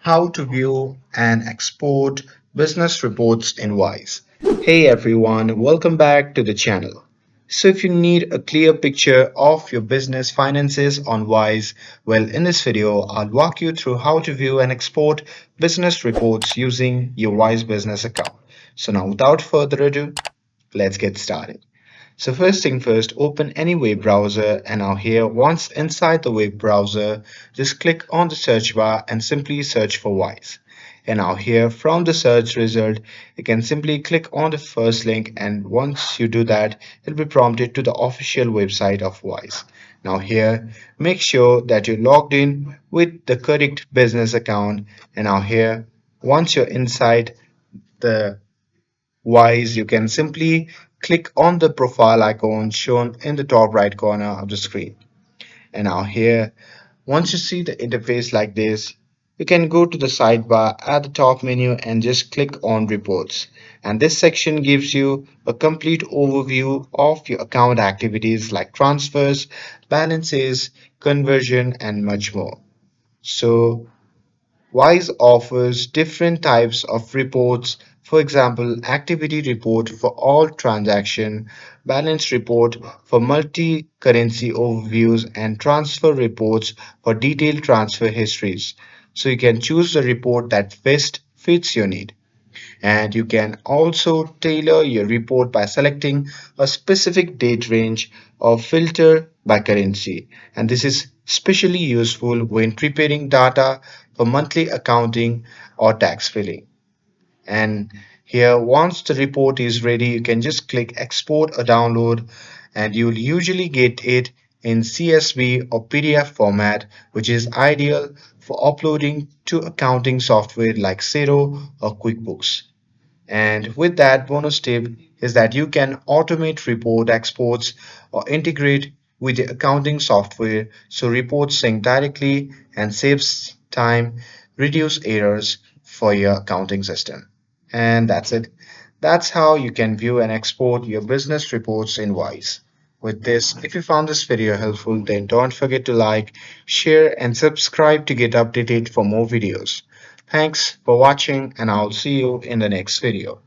How to view and export business reports in Wise. Hey everyone, welcome back to the channel. So if you need a clear picture of your business finances on Wise, well in this video I'll walk you through how to view and export business reports using your Wise business account. So now without further ado, let's get started. So first thing first, open any web browser and now here once inside the web browser, just click on the search bar and simply search for Wise. And now here from the search result, you can simply click on the first link and once you do that, it'll be prompted to the official website of Wise. Now here, make sure that you're logged in with the correct business account and now here, once you're inside the Wise, you can simply click on the profile icon shown in the top right corner of the screen. And now here, once you see the interface like this, you can go to the sidebar at the top menu and just click on reports. And this section gives you a complete overview of your account activities like transfers, balances, conversion, and much more. So Wise offers different types of reports. For example, activity report for all transaction, balance report for multi-currency overviews, and transfer reports for detailed transfer histories. So you can choose the report that best fits your need. And you can also tailor your report by selecting a specific date range or filter by currency. And this is especially useful when preparing data for monthly accounting or tax filing. And here, once the report is ready, you can just click export or download, and you'll usually get it in CSV or PDF format, which is ideal for uploading to accounting software like Xero or QuickBooks. And with that, bonus tip is that you can automate report exports or integrate with the accounting software so reports sync directly and saves time, reduce errors for your accounting system. And that's it. That's how you can view and export your business reports in Wise. With this, if you found this video helpful, then don't forget to like, share, and subscribe to get updated for more videos. Thanks for watching, and I'll see you in the next video.